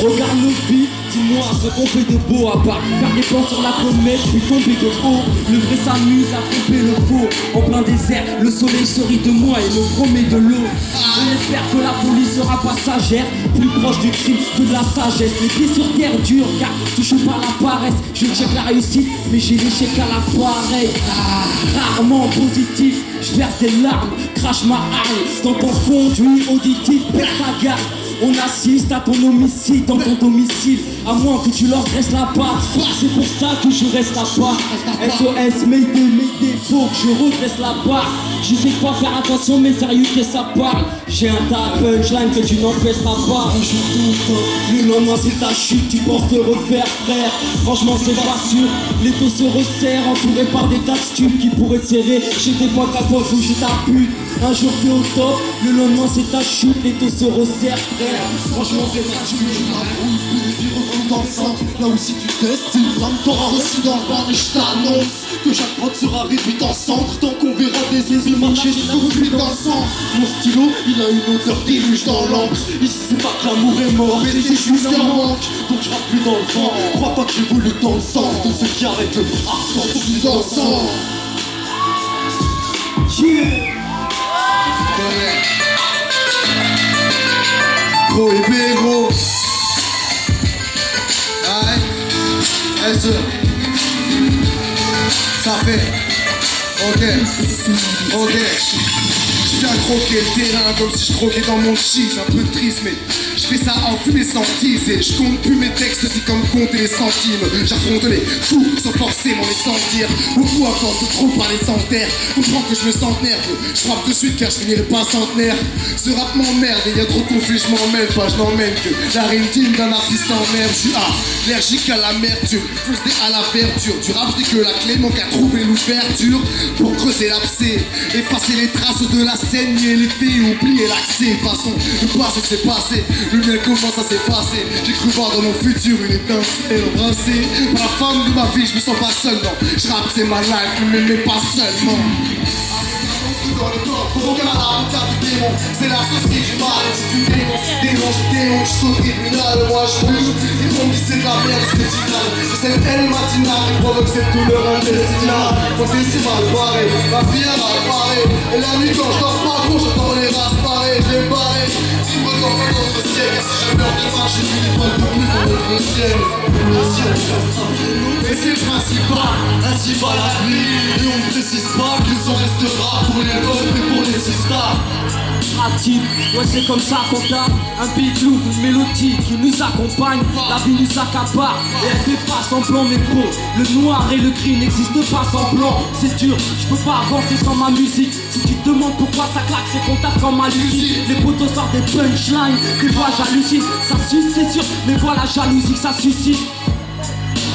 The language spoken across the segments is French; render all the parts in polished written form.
Regarde nos vies, dis-moi ce qu'on fait de beau à part faire des plans sur la comète, puis tomber de haut. Le vrai s'amuse à tromper le faux. En plein désert, le soleil se rit de moi et me promet de l'eau. On espère que la folie sera passagère, plus proche du crime que de la sagesse. Les pieds sur terre durs, car touché par la paresse. Je check la réussite, mais j'ai l'échec à la pareille. Rarement positif, je verse des larmes, crache ma hargne. Dans ton conduit auditif, perds ta garde. On assiste à ton homicide dans ton domicile, à moins que tu leur dresses la part. C'est pour ça que je reste là-bas. SOS, Mayday, faut que je redresse la barre. Je sais pas faire attention, mais sérieux que ça parle. J'ai un tas de punchline que tu n'empêcheras pas. Un jour tout, le lendemain c'est ta chute, tu penses te refaire, frère. Franchement c'est pas sûr, les taux se resserrent, entourés par des tas de stupes qui pourraient te serrer. J'ai des points qu'à toi, faut que je t'appuie. Un jour t'es au top, le lendemain c'est ta chute, les taux se resserrent, frère. Franchement c'est ta chute. Dans le centre, là où si tu testes, c'est une lame t'auras reçu dans le ventre. Et je t'annonce que chaque prod sera réduite en centre. Tant qu'on verra des yeux marcher jusqu'au dans le sang. Mon stylo, il a une odeur déluge dans l'encre. Ici c'est pas que l'amour est mort, mais c'est juste un manque. Donc je rappe plus dans le vent, crois pas que j'évolue dans le sens de ceux qui arrêtent le hardcore pour plus dans le sang. Gros épée, gros. Aïe. SE. Ça fait. Ok. Je viens croquer le terrain comme si je croquais dans mon cheese. Un peu triste, mais je fais ça en fumée sans teaser. Je compte plus mes textes, c'est comme compter les centimes. J'affronte les coups sans forcément les sentir. Beaucoup à force de trop parler sans terre. Comprends que je me sens nerveux. Je frappe de suite car je finirai pas centenaire. Ce rap m'emmerde et y'a trop de conflits, je m'en mêle pas. Je n'emmène que la rime digne d'un artiste en merde. Je suis allergique à l'amertume, foncé à la verdure. Du rap, je dis que la clé manque à trouver l'ouverture pour creuser l'abcès, effacer les traces de la saignée, les faits, oublier l'accès. Façon, le passé c'est passé, le mien commence à s'effacer. J'ai cru voir dans mon futur une étincelle embrassée par la femme de ma vie, je me sens pas seul, non. Je rappe c'est ma life, ne m'aimez pas seulement. Dans le corps, faut qu'à la montagne du démon. C'est la sauce qui du mal, si tu dénonces, je suis au tribunal, moi je fume. Ils m'ont dit c'est de la merde, c'est final. C'est cette haine matinale qui provoque cette douleur intestinale. Mon décime mal barré, ma vie a mal barré. Et la nuit quand je dors pas gros, j'entends les races pareil, je les barré. Si me qu'en fait dans le ciel, si je meurs demain, j'ai vu les balles de plus dans notre ciel. Et c'est le principal, ainsi va la vie. Et on ne précise pas que le sang restera pour les votes et pour les sisters. Ouais c'est comme ça qu'on tape. Un beat lourd, une mélodie qui nous accompagne. La vie nous accapare et elle fait pas semblant. Mais gros, le noir et le gris n'existent pas sans blanc. C'est dur, je peux pas avancer sans ma musique. Si tu te demandes pourquoi ça claque, c'est qu'on tape comme ma musique. Les potos sortent des punchlines, des fois j'hallucine. Ça suce c'est sûr, mais voilà jalousie que ça suscite.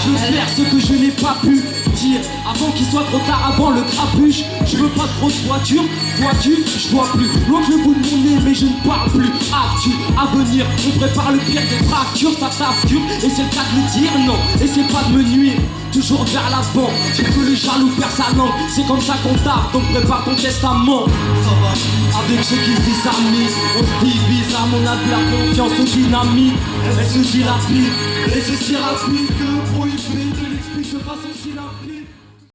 Je veux faire ce que je n'ai pas pu dire avant qu'il soit trop tard, avant le crapuche. Je veux pas trop de voiture, vois-tu, je vois plus loin que le bout de mon nez, mais je ne parle plus. Actu, à venir, on prépare le pire des fractures. Ça taffe dur, et c'est le cas de le dire, non. Essaie pas de me nuire, toujours vers l'avant. J'ai que le jaloux perd sa langue, c'est comme ça qu'on tape, donc prépare ton testament. Ça va, avec ceux qui se disent amis, on se divise, à mon avis la confiance au dynamite. Elle se dilapide, et c'est si rapide que prohibé de l'expliquer de façon si rapide.